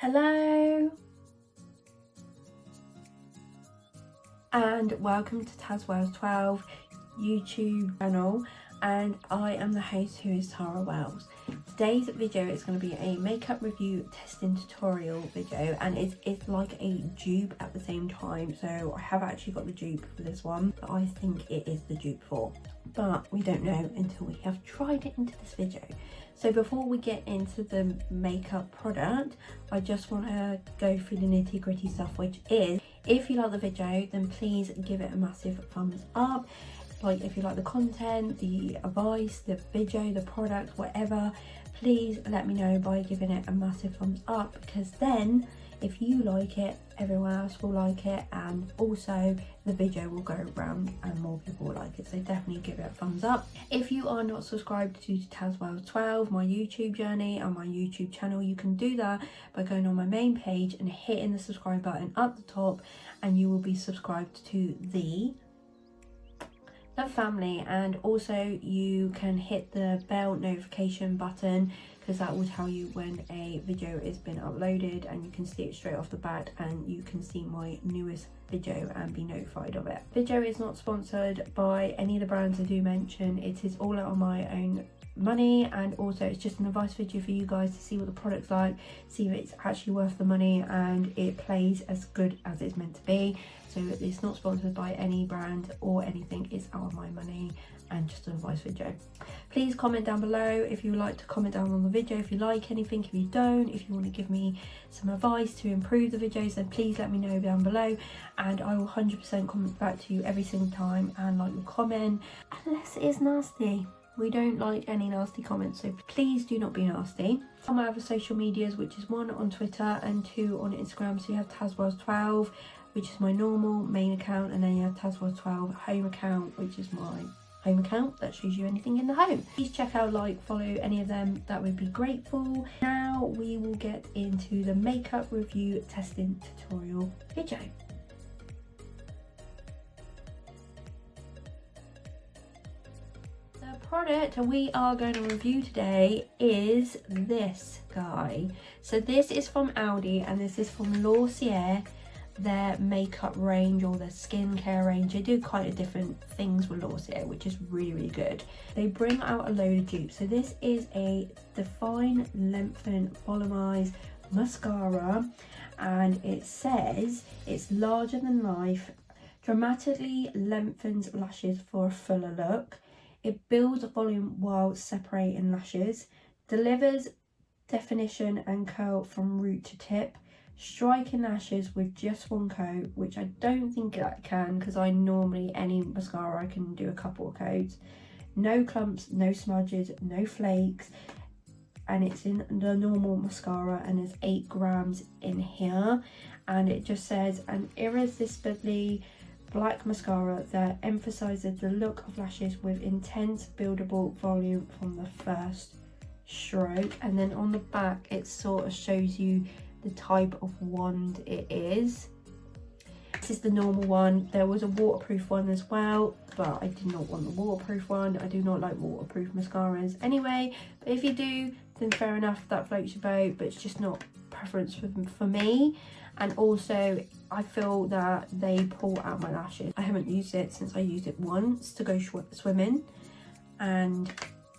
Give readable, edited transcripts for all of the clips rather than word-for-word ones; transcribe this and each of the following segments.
Hello and welcome to tazwells12 YouTube channel, and I am the host who is Tara Wells. Today's video is going to be a makeup review testing tutorial video, and it's like a dupe at the same time. So I have actually got the dupe for this one that I think it is the dupe for, but we don't know until we have tried it into this video. So before we get into the makeup product, I just want to go through the nitty gritty stuff, which is, if you like the video, then please give it a massive thumbs up. Like, if you like the content, the advice, the video, the product, whatever, please let me know by giving it a massive thumbs up, because then if you like it, everyone else will like it, and also the video will go around and more people will like it. So definitely give it a thumbs up. If you are not subscribed to tazwells12, my YouTube journey and my YouTube channel, you can do that by going on my main page and hitting the subscribe button at the top, and you will be subscribed to the family. And also you can hit the bell notification button, because that will tell you when a video has been uploaded, and you can see it straight off the bat, and you can see my newest video and be notified of it. Video is not sponsored by any of the brands I do mention. It is all out of my own money, and also it's just an advice video for you guys to see what the product's like, see if it's actually worth the money and it plays as good as it's meant to be. So it's not sponsored by any brand or anything, it's out of my money and just an advice video. Please comment down below if you would like to comment down on the video, if you like anything. If you don't, if you want to give me some advice to improve the videos, then please let me know down below, and I will 100% comment back to you every single time and like your comment, unless it is nasty. We don't like any nasty comments, so please do not be nasty. On my other social medias, which is 1 on Twitter and 2 on Instagram, so you have tazwells12, which is my normal main account, and then you have tazwells12 home account, which is my home account that shows you anything in the home. Please check out, like, follow any of them, that would be grateful. Now we will get into the makeup review testing tutorial video. The product we are going to review today is this guy. So this is from ALDI, and this is from Lacua, their makeup range or their skincare range. They do quite a different things with Lacua, which is really good. They bring out a load of dupes. So this is a Define Lengthen Volumize mascara, and it says it's larger than life, dramatically lengthens lashes for a fuller look. It builds volume while separating lashes, delivers definition and curl from root to tip, striking lashes with just one coat, which I don't think that can, because I normally, any mascara I can do a couple of coats. No clumps, no smudges, no flakes, and it's in the normal mascara, and there's 8 grams in here. And it just says an irresistibly black mascara that emphasizes the look of lashes with intense buildable volume from the first stroke. And then on the back it sort of shows you the type of wand it is. This is the normal one. There was a waterproof one as well, but I did not want the waterproof one. I do not like waterproof mascaras anyway, but if you do, then fair enough, that floats your boat, but it's just not preference for me. And also I feel that they pull out my lashes. I haven't used it since I used it once to go swimming, and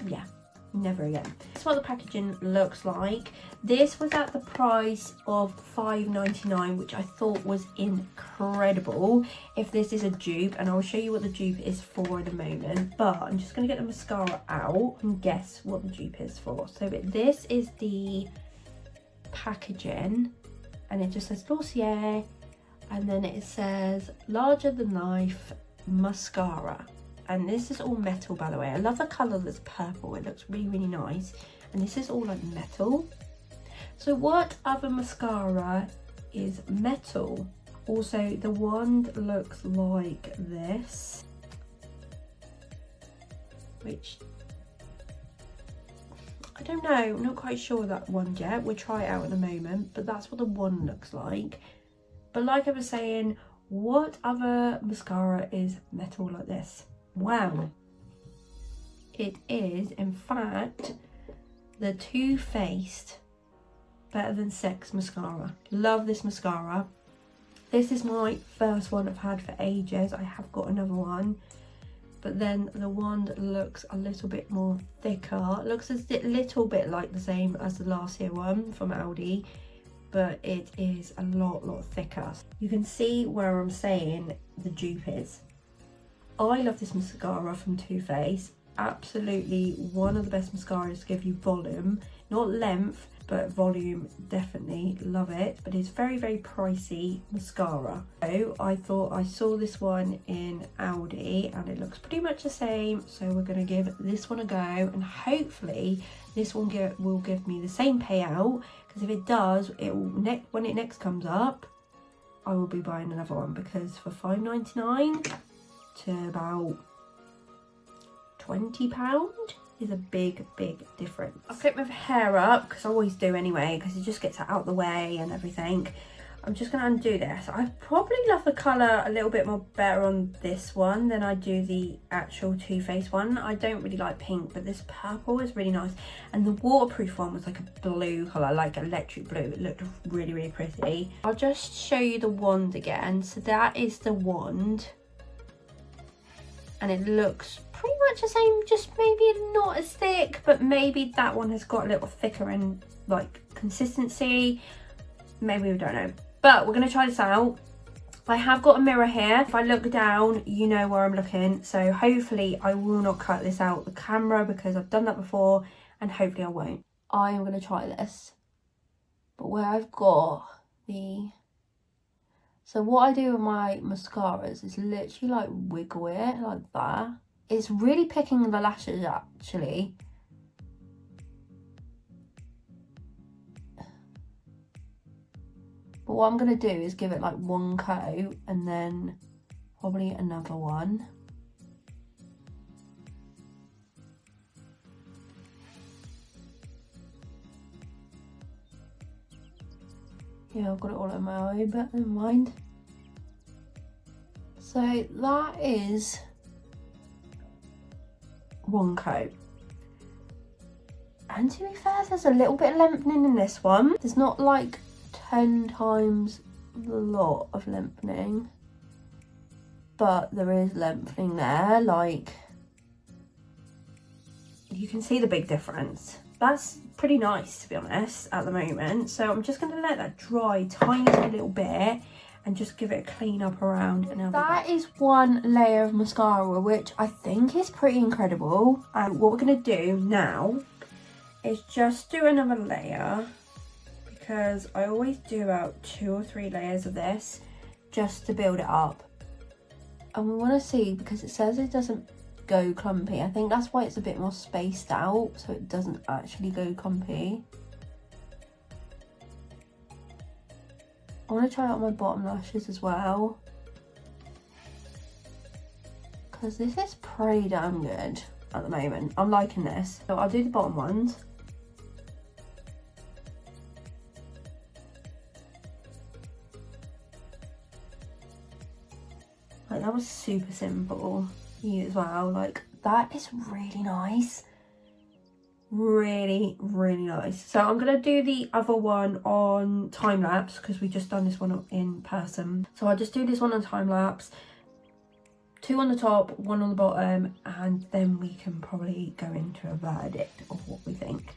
yeah, never again. That's what the packaging looks like. This was at the price of $5.99, which I thought was incredible if this is a dupe, and I'll show you what the dupe is for in a moment. But I'm just going to get the mascara out and guess what the dupe is for. So this is the packaging, and it just says Lacua, and then it says larger than life mascara. And this is all metal, by the way. I love the colour that's purple, it looks really nice. And this is all like metal. So what other mascara is metal? Also, the wand looks like this, which I don't know, I'm not quite sure that one yet. We'll try it out in a moment, but that's what the wand looks like. But like I was saying, what other mascara is metal like this? Wow, it is in fact the Too Faced better than 6 mascara. Love this mascara. This is my first one I've had for ages. I have got another one, but then the wand looks a little bit more thicker. It looks a little bit like the same as the last year one from Aldi, but it is a lot thicker. You can see where I'm saying the dupe is. I love this mascara from Too Faced. Absolutely one of the best mascaras to give you volume, not length, but volume. Definitely love it, but it's very pricey mascara. So I thought I saw this one in Aldi and it looks pretty much the same, so we're going to give this one a go, and hopefully this one will give me the same payout, because if it does, it will when it next comes up, I will be buying another one, because for £5.99 to about £20 is a big difference. I'll clip my hair up, because I always do anyway, because it just gets it out the way and everything. I'm just going to undo this. I probably love the colour a little bit more better on this one than I do the actual Too Faced one. I don't really like pink, but this purple is really nice. And the waterproof one was like a blue colour, like electric blue. It looked really pretty. I'll just show you the wand again. So that is the wand. And it looks pretty much the same, just maybe not as thick, but maybe that one has got a little thicker in like consistency. Maybe, we don't know. But we're going to try this out. I have got a mirror here. If I look down, you know where I'm looking. So hopefully I will not cut this out the camera, because I've done that before, and hopefully I won't. I am going to try this. But where I've got the... So what I do with my mascaras is literally like wiggle it like that. It's really picking the lashes actually. But what I'm going to do is give it like one coat and then probably another one. Yeah, I've got it all in my eye, but never mind. So that is one coat. And to be fair, there's a little bit of lengthening in this one. There's not like 10 times the lot of lengthening, but there is lengthening there. Like, you can see the big difference. That's pretty nice, to be honest, at the moment. So I'm just going to let that dry tiny little bit and just give it a clean up around. And that is one layer of mascara, which I think is pretty incredible. And what we're going to do now is just do another layer, because I always do about 2 or 3 layers of this just to build it up. And we want to see, because it says it doesn't go clumpy. I think that's why it's a bit more spaced out, so it doesn't actually go clumpy. I want to try out my bottom lashes as well, because this is pretty damn good at the moment. I'm liking this. So I'll do the bottom ones. Like, that was super simple. You as well. Like, that is really nice. Really nice. So I'm gonna do the other one on time lapse, because we just done this one in person. So I'll just do this one on time lapse, 2 on the top, 1 on the bottom, and then we can probably go into a verdict of what we think.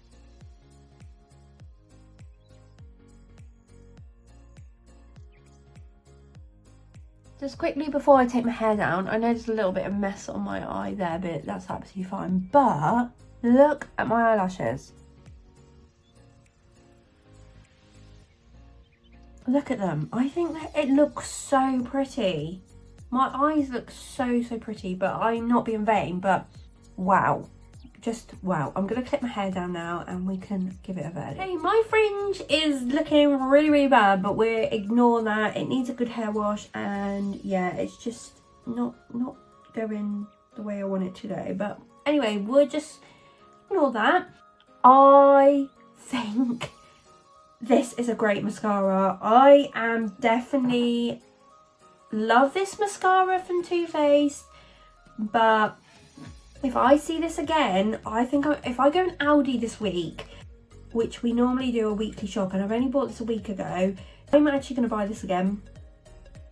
Just quickly before I take my hair down, I know there's a little bit of mess on my eye there, but that's absolutely fine. But look at my eyelashes. Look at them. I think that it looks so pretty. My eyes look so pretty, but I'm not being vain, but wow. Just wow. I'm going to clip my hair down now and we can give it a verdict. Hey, my fringe is looking really bad, but we'll ignore that. It needs a good hair wash, and yeah, it's just not going the way I want it to go. But anyway, we'll just ignore that. I think this is a great mascara. I am definitely love this mascara from Too Faced, but if I see this again, I think if I go in Aldi this week, which we normally do a weekly shop, and I've only bought this a week ago. I'm actually going to buy this again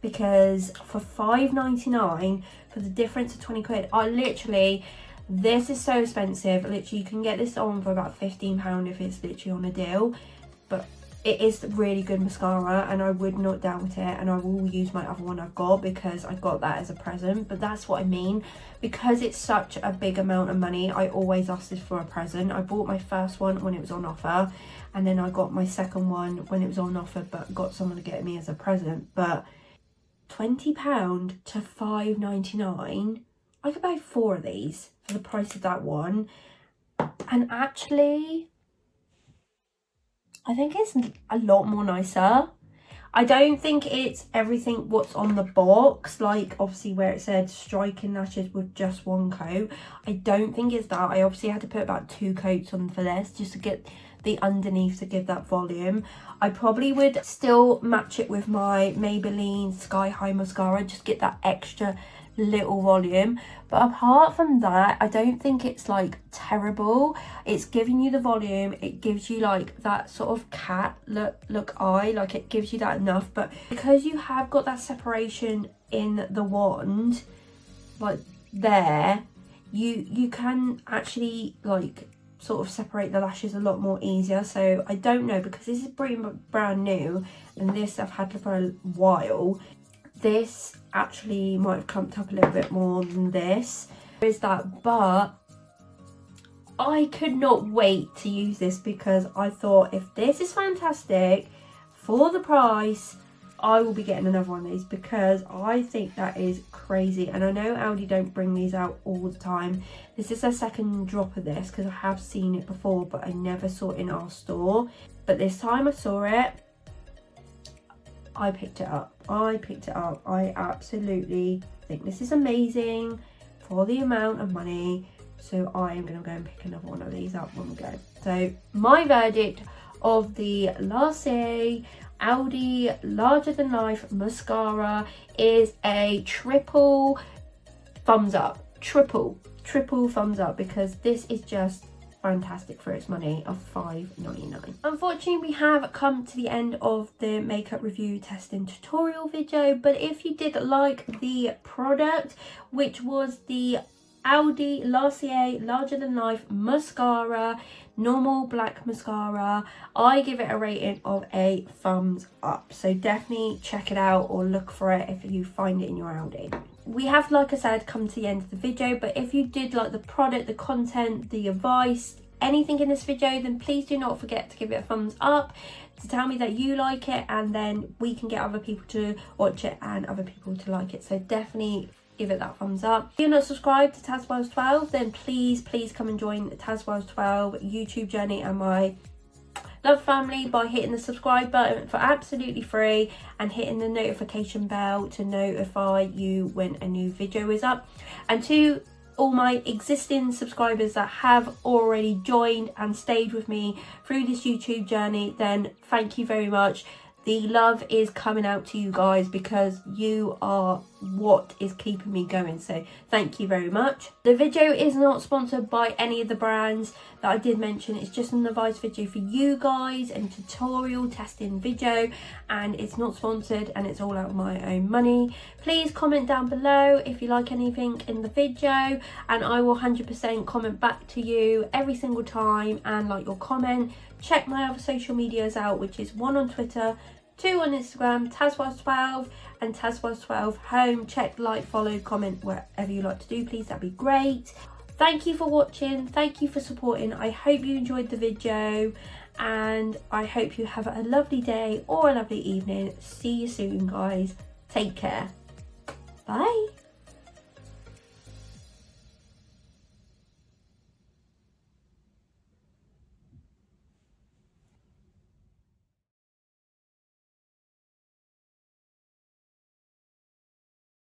because for £5.99 for the difference of 20 quid, I literally, this is so expensive. Literally, you can get this on for about £15 if it's literally on a deal, but it is really good mascara and I would not doubt it, and I will use my other one I've got because I got that as a present. But that's what I mean, because it's such a big amount of money, I always ask this for a present. I bought my first one when it was on offer, and then I got my second one when it was on offer, but got someone to get me as a present. But £20 to £5.99, I could buy 4 of these for the price of that one. And actually, I think it's a lot more nicer. I don't think it's everything what's on the box, like obviously where it said striking lashes with just 1 coat. I don't think it's that. I obviously had to put about 2 coats on for this just to get the underneath to give that volume. I probably would still match it with my Maybelline Sky High mascara, just get that extra little volume. But apart from that, I don't think it's like terrible. It's giving you the volume, it gives you like that sort of cat look eye, like it gives you that enough. But because you have got that separation in the wand, like there, you can actually like sort of separate the lashes a lot more easier. So I don't know, because this is pretty brand new and this I've had for a while, this actually might have clumped up a little bit more than this. There is that, but I could not wait to use this because I thought if this is fantastic for the price, I will be getting another one of these because I think that is crazy. And I know Aldi don't bring these out all the time. This is a second drop of this because I have seen it before, but I never saw it in our store. But this time I saw it, I picked it up. I absolutely think this is amazing for the amount of money. So I am going to go and pick another one of these up when we go. So my verdict of the LACUA Aldi Larger Than Life mascara is a triple thumbs up. Triple thumbs up, because this is just fantastic for its money of £5.99. Unfortunately, we have come to the end of the makeup review testing tutorial video, but if you did like the product, which was the Aldi LACUA Larger Than Life mascara, normal black mascara, I give it a rating of a thumbs up. So definitely check it out or look for it if you find it in your Aldi. We have, like I said, come to the end of the video, but if you did like the product, the content, the advice, anything in this video, then please do not forget to give it a thumbs up to tell me that you like it, and then we can get other people to watch it and other people to like it. So definitely give it that thumbs up. If you're not subscribed to tazwells12, then please come and join the tazwells12 YouTube journey and my love family by hitting the subscribe button for absolutely free and hitting the notification bell to notify you when a new video is up. And to all my existing subscribers that have already joined and stayed with me through this YouTube journey, then thank you very much. The love is coming out to you guys because you are what is keeping me going. So thank you very much. The video is not sponsored by any of the brands that I did mention. It's just an advice video for you guys and tutorial testing video, and it's not sponsored and it's all out of my own money. Please comment down below if you like anything in the video, and I will 100% comment back to you every single time and like your comment. Check my other social medias out, which is 1 on Twitter, 2 on Instagram, tazwells12 and tazwells12 home. Check, like, follow, comment, whatever you like to do, please, that'd be great. Thank you for watching, thank you for supporting. I hope you enjoyed the video and I hope you have a lovely day or a lovely evening. See you soon, guys. Take care. Bye.